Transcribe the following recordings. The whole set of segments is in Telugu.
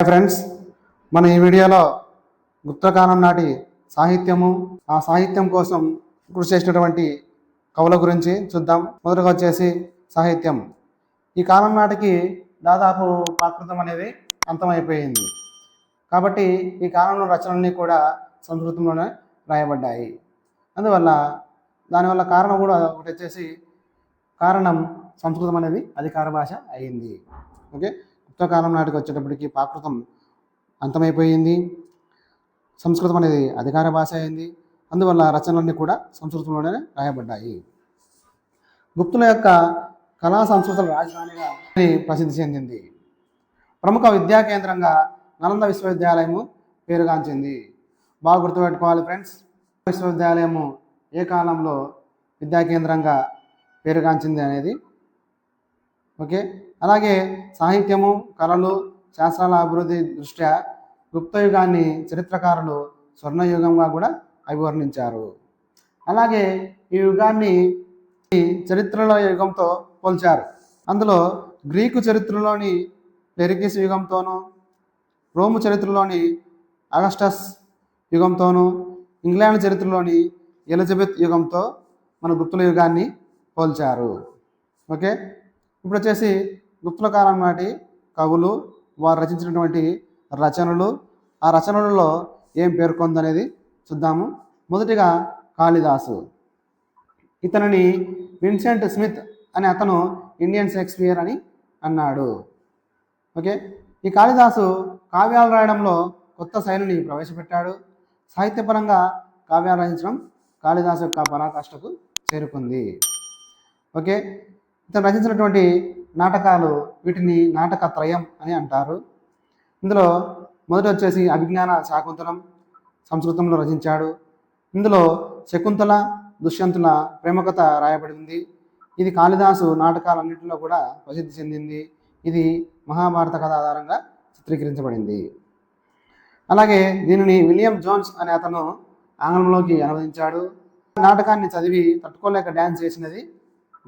ఫ్రెండ్స్, మన ఈ వీడియోలో గుప్తకాలం నాటి సాహిత్యము, ఆ సాహిత్యం కోసం కృషి చేసినటువంటి కవుల గురించి చూద్దాం. మొదటగా వచ్చేసి సాహిత్యం. ఈ కాలం నాటికి దాదాపు ప్రాకృతం అనేది అంతమైపోయింది. కాబట్టి ఈ కాలంలో రచనలన్నీ కూడా సంస్కృతంలోనే రాయబడ్డాయి. అందువల్ల దానివల్ల కారణం కూడా ఒకటి వచ్చేసి కారణం సంస్కృతం అనేది అధికార భాష అయింది. ఓకే, గుప్తకాలం నాటికి వచ్చేటప్పటికి ప్రాకృతం అంతమైపోయింది, సంస్కృతం అనేది అధికార భాష అయింది. అందువల్ల రచనలన్నీ కూడా సంస్కృతంలోనే రాయబడ్డాయి. గుప్తుల యొక్క కళా సంస్కృతుల రాజధానిగా ప్రసిద్ధి చెందింది. ప్రముఖ విద్యా కేంద్రంగా నలంద విశ్వవిద్యాలయము పేరుగాంచింది. బాగా గుర్తుపెట్టుకోవాలి ఫ్రెండ్స్, విశ్వవిద్యాలయము ఏ కాలంలో విద్యా కేంద్రంగా పేరుగాంచింది అనేది. ఓకే, అలాగే సాహిత్యము, కళలు, శాస్త్రాల అభివృద్ధి దృష్ట్యా గుప్తయుగాన్ని చరిత్రకారులు స్వర్ణయుగంగా కూడా అభివర్ణించారు. అలాగే ఈ యుగాన్ని చరిత్రల యుగంతో పోల్చారు. అందులో గ్రీకు చరిత్రలోని పెరికిస్ యుగంతోనూ, రోము చరిత్రలోని అగస్టస్ యుగంతోనూ, ఇంగ్లాండ్ చరిత్రలోని ఎలిజబెత్ యుగంతో మన గుప్తుల యుగాన్ని పోల్చారు. ఓకే, ఇప్పుడు వచ్చేసి గుప్తుల కాలం నాటి కవులు, వారు రచించినటువంటి రచనలు, ఆ రచనలలో ఏం పేర్కొందనేది చూద్దాము. మొదటిగా కాళిదాసు. ఇతనిని విన్సెంట్ స్మిత్ అనే అతను ఇండియన్ షేక్స్పియర్ అని అన్నాడు. ఓకే, ఈ కాళిదాసు కావ్యాలు రాయడంలో కొత్త శైలిని ప్రవేశపెట్టాడు. సాహిత్యపరంగా కావ్యాలు రచించడం కాళిదాసు యొక్క పరాకాష్ఠకు చేరుకుంది. ఓకే, ఇతను రచించినటువంటి నాటకాలు, వీటిని నాటకత్రయం అని అంటారు. ఇందులో మొదటి వచ్చేసి అభిజ్ఞాన శాకుంతలం సంస్కృతంలో రచించాడు. ఇందులో శకుంతల, దుష్యంతుల ప్రేమకథ రాయబడి ఉంది. ఇది కాళిదాసు నాటకాలన్నింటిలో కూడా ప్రసిద్ధి చెందింది. ఇది మహాభారత కథ ఆధారంగా చిత్రీకరించబడింది. అలాగే దీనిని విలియం జోన్స్ అనే అతను ఆంగ్లంలోకి అనువదించాడు. నాటకాన్ని చదివి తట్టుకోలేక డ్యాన్స్ చేసినది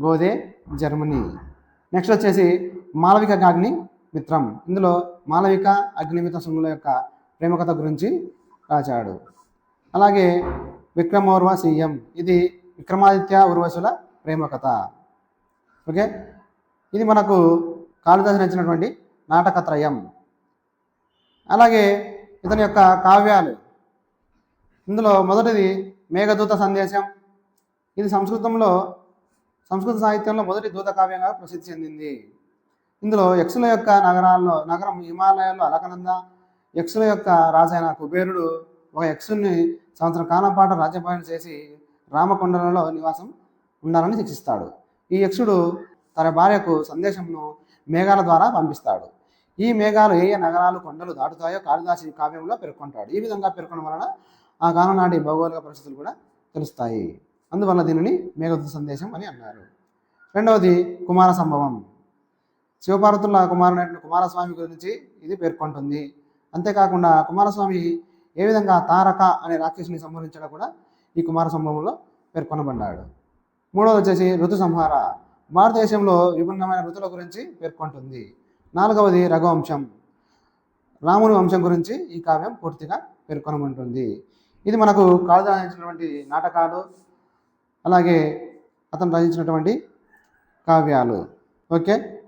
గోదే, జర్మనీ. నెక్స్ట్ వచ్చేసి మాళవిక అగ్ని మిత్రం. ఇందులో మాళవిక, అగ్నిమిత్ర శృంగుల యొక్క ప్రేమకథ గురించి రాశాడు. అలాగే విక్రమోర్వ సీఎం, ఇది విక్రమాదిత్య ఉర్వశుల ప్రేమకథ. ఓకే, ఇది మనకు కాళిదాసు రచించినటువంటి నాటకత్రయం. అలాగే ఇతని యొక్క కావ్యాలు, ఇందులో మొదటిది మేఘదూత సందేశం. ఇది సంస్కృత సాహిత్యంలో మొదటి దూత కావ్యంగా ప్రసిద్ధి చెందింది. ఇందులో యక్షుల యొక్క నగరం హిమాలయాల్లో అలకనంద. యక్షుల యొక్క రాజైన కుబేరుడు ఒక యక్షుల్ని సంవత్సరం కాలం పాటు రాజ్యపాలన చేసి రామకొండలలో నివాసం ఉండాలని శిక్షిస్తాడు. ఈ యక్షుడు తన భార్యకు సందేశంను మేఘాల ద్వారా పంపిస్తాడు. ఈ మేఘాలు ఏ ఏ నగరాలు, కొండలు దాటుతాయో కాళిదాసు ఈ కావ్యంలో పేర్కొంటాడు. ఈ విధంగా పేర్కొనడం వలన ఆ కాలం నాటి భౌగోళిక పరిస్థితులు కూడా తెలుస్తాయి. అందువల్ల దీనిని మేఘదూత సందేశం అని అన్నారు. రెండవది కుమార సంభవం. శివపార్వతుల కుమారుడైన కుమారస్వామి గురించి ఇది పేర్కొంటుంది. అంతేకాకుండా కుమారస్వామి ఏ విధంగా తారక అనే రాక్షసుని సంహరించడం కూడా ఈ కుమార సంభవంలో పేర్కొనబడ్డాడు. మూడవది వచ్చేసి ఋతు సంహార. భారతదేశంలో విభిన్నమైన ఋతుల గురించి పేర్కొంటుంది. నాలుగవది రఘువంశం. రాముని వంశం గురించి ఈ కావ్యం పూర్తిగా పేర్కొనబడుతుంది. ఇది మనకు కాళిదాసు రచించినటువంటి నాటకాలు, అలాగే అతను రచించినటువంటి కావ్యాలు. ఓకే.